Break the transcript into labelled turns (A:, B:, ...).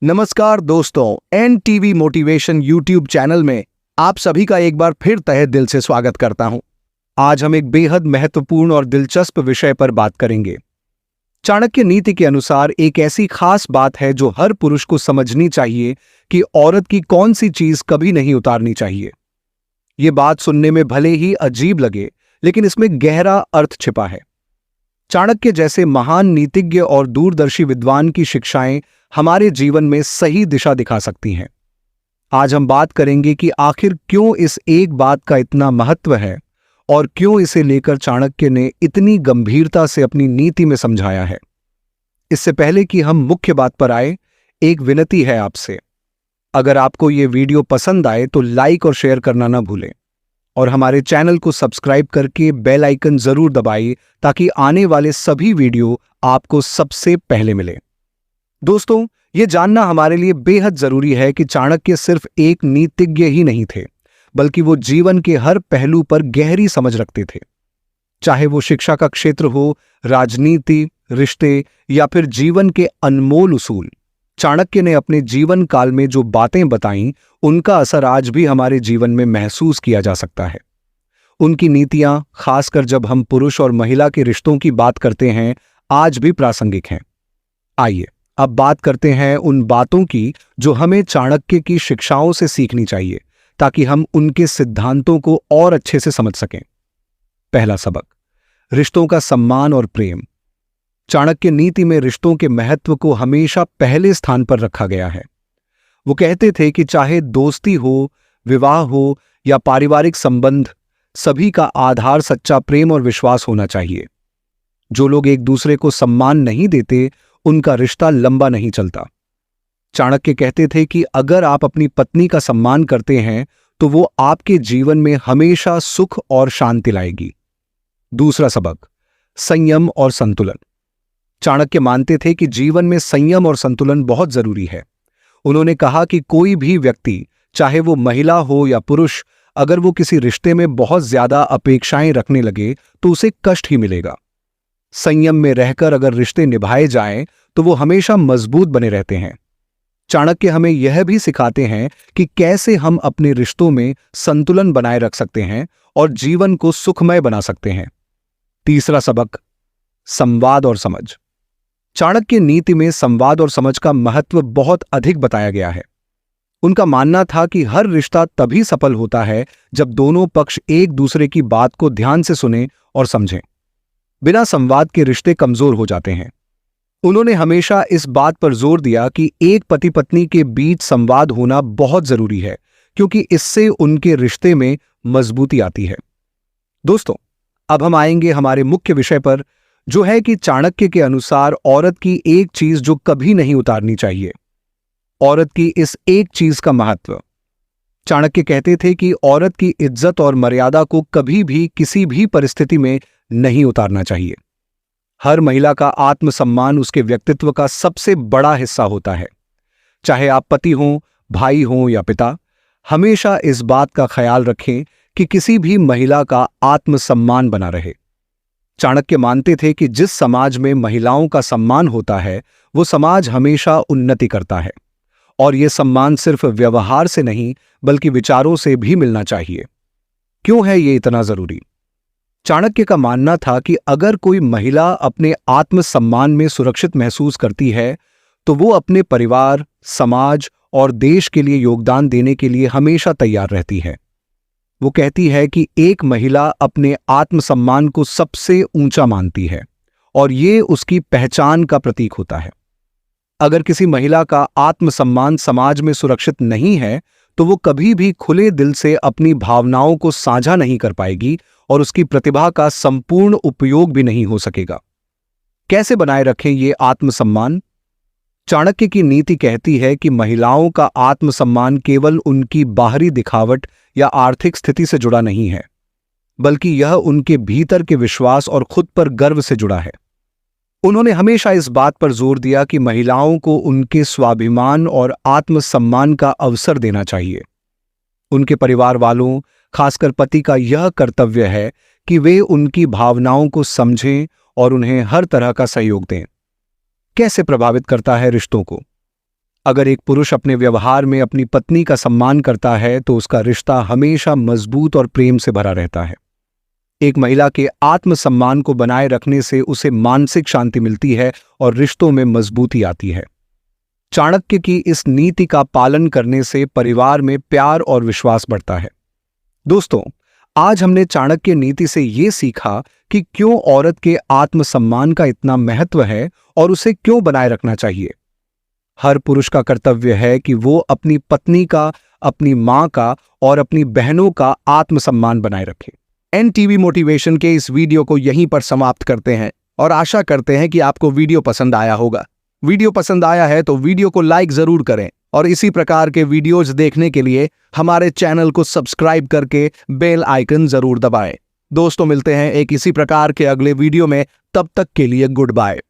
A: नमस्कार दोस्तों, NTV motivation YouTube channel में आप सभी का एक बार फिर तहे दिल से स्वागत करता हूं। आज हम एक बेहद महत्वपूर्ण और दिलचस्प विषय पर बात करेंगे। चाणक्य नीति के अनुसार एक ऐसी खास बात है जो हर पुरुष को समझनी चाहिए कि औरत की कौन सी चीज कभी नहीं उतारनी चाहिए। ये बात सुनने में भले ही अजीब लगे, लेकिन इसमें गहरा अर्थ छिपा है। चाणक्य जैसे महान नीतिज्ञ और दूरदर्शी विद्वान की शिक्षाएं हमारे जीवन में सही दिशा दिखा सकती हैं। आज हम बात करेंगे कि आखिर क्यों इस एक बात का इतना महत्व है और क्यों इसे लेकर चाणक्य ने इतनी गंभीरता से अपनी नीति में समझाया है। इससे पहले कि हम मुख्य बात पर आए, एक विनती है आपसे। अगर आपको ये वीडियो पसंद आए तो लाइक और शेयर करना ना भूलें और हमारे चैनल को सब्सक्राइब करके बेल आइकन जरूर दबाइए ताकि आने वाले सभी वीडियो आपको सबसे पहले मिले। दोस्तों, ये जानना हमारे लिए बेहद जरूरी है कि चाणक्य सिर्फ एक नीतिज्ञ ही नहीं थे, बल्कि वो जीवन के हर पहलू पर गहरी समझ रखते थे। चाहे वो शिक्षा का क्षेत्र हो, राजनीति, रिश्ते या फिर जीवन के अनमोल उसूल, चाणक्य ने अपने जीवन काल में जो बातें बताईं, उनका असर आज भी हमारे जीवन में महसूस किया जा सकता है। उनकी नीतियां, खासकर जब हम पुरुष और महिला के रिश्तों की बात करते हैं, आज भी प्रासंगिक हैं। आइए अब बात करते हैं उन बातों की जो हमें चाणक्य की शिक्षाओं से सीखनी चाहिए, ताकि हम उनके सिद्धांतों को और अच्छे से समझ सकें। पहला सबक, रिश्तों का सम्मान और प्रेम। चाणक्य नीति में रिश्तों के महत्व को हमेशा पहले स्थान पर रखा गया है। वो कहते थे कि चाहे दोस्ती हो, विवाह हो या पारिवारिक संबंध, सभी का आधार सच्चा प्रेम और विश्वास होना चाहिए। जो लोग एक दूसरे को सम्मान नहीं देते, उनका रिश्ता लंबा नहीं चलता। चाणक्य कहते थे कि अगर आप अपनी पत्नी का सम्मान करते हैं तो वो आपके जीवन में हमेशा सुख और शांति लाएगी। दूसरा सबक, संयम और संतुलन। चाणक्य मानते थे कि जीवन में संयम और संतुलन बहुत जरूरी है। उन्होंने कहा कि कोई भी व्यक्ति, चाहे वो महिला हो या पुरुष, अगर वो किसी रिश्ते में बहुत ज्यादा अपेक्षाएं रखने लगे तो उसे कष्ट ही मिलेगा। संयम में रहकर अगर रिश्ते निभाए जाएं तो वो हमेशा मजबूत बने रहते हैं। चाणक्य हमें यह भी सिखाते हैं कि कैसे हम अपने रिश्तों में संतुलन बनाए रख सकते हैं और जीवन को सुखमय बना सकते हैं। तीसरा सबक, संवाद और समझ। चाणक्य नीति में संवाद और समझ का महत्व बहुत अधिक बताया गया है। उनका मानना था कि हर रिश्ता तभी सफल होता है जब दोनों पक्ष एक दूसरे की बात को ध्यान से सुनें और समझें। बिना संवाद के रिश्ते कमजोर हो जाते हैं। उन्होंने हमेशा इस बात पर जोर दिया कि एक पति पत्नी के बीच संवाद होना बहुत जरूरी है, क्योंकि इससे उनके रिश्ते में मजबूती आती है। दोस्तों, अब हम आएंगे हमारे मुख्य विषय पर, जो है कि चाणक्य के अनुसार औरत की एक चीज जो कभी नहीं उतारनी चाहिए। औरत की इस एक चीज का महत्व। चाणक्य कहते थे कि औरत की इज्जत और मर्यादा को कभी भी किसी भी परिस्थिति में नहीं उतारना चाहिए। हर महिला का आत्मसम्मान उसके व्यक्तित्व का सबसे बड़ा हिस्सा होता है। चाहे आप पति हों, भाई हों या पिता, हमेशा इस बात का ख्याल रखें कि किसी भी महिला का आत्मसम्मान बना रहे। चाणक्य मानते थे कि जिस समाज में महिलाओं का सम्मान होता है, वो समाज हमेशा उन्नति करता है, और यह सम्मान सिर्फ व्यवहार से नहीं बल्कि विचारों से भी मिलना चाहिए। क्यों है ये इतना जरूरी? चाणक्य का मानना था कि अगर कोई महिला अपने आत्मसम्मान में सुरक्षित महसूस करती है तो वो अपने परिवार, समाज और देश के लिए योगदान देने के लिए हमेशा तैयार रहती है। वो कहती है कि एक महिला अपने आत्मसम्मान को सबसे ऊंचा मानती है और ये उसकी पहचान का प्रतीक होता है। अगर किसी महिला का आत्मसम्मान समाज में सुरक्षित नहीं है तो वो कभी भी खुले दिल से अपनी भावनाओं को साझा नहीं कर पाएगी और उसकी प्रतिभा का संपूर्ण उपयोग भी नहीं हो सकेगा। कैसे बनाए रखें ये आत्मसम्मान? चाणक्य की नीति कहती है कि महिलाओं का आत्मसम्मान केवल उनकी बाहरी दिखावट या आर्थिक स्थिति से जुड़ा नहीं है, बल्कि यह उनके भीतर के विश्वास और खुद पर गर्व से जुड़ा है। उन्होंने हमेशा इस बात पर जोर दिया कि महिलाओं को उनके स्वाभिमान और आत्मसम्मान का अवसर देना चाहिए। उनके परिवार वालों, खासकर पति का यह कर्तव्य है कि वे उनकी भावनाओं को समझें और उन्हें हर तरह का सहयोग दें। कैसे प्रभावित करता है रिश्तों को? अगर एक पुरुष अपने व्यवहार में अपनी पत्नी का सम्मान करता है तो उसका रिश्ता हमेशा मजबूत और प्रेम से भरा रहता है। एक महिला के आत्मसम्मान को बनाए रखने से उसे मानसिक शांति मिलती है और रिश्तों में मजबूती आती है। चाणक्य की इस नीति का पालन करने से परिवार में प्यार और विश्वास बढ़ता है। दोस्तों, आज हमने चाणक्य नीति से यह सीखा कि क्यों औरत के आत्मसम्मान का इतना महत्व है और उसे क्यों बनाए रखना चाहिए। हर पुरुष का कर्तव्य है कि वो अपनी पत्नी का, अपनी मां का और अपनी बहनों का आत्मसम्मान बनाए रखे। एनटीवी मोटिवेशन के इस वीडियो को यहीं पर समाप्त करते हैं और आशा करते हैं कि आपको वीडियो पसंद आया होगा। वीडियो पसंद आया है तो वीडियो को लाइक जरूर करें और इसी प्रकार के वीडियोज देखने के लिए हमारे चैनल को सब्सक्राइब करके बेल आइकन जरूर दबाएं। दोस्तों, मिलते हैं एक इसी प्रकार के अगले वीडियो में। तब तक के लिए गुड बाय।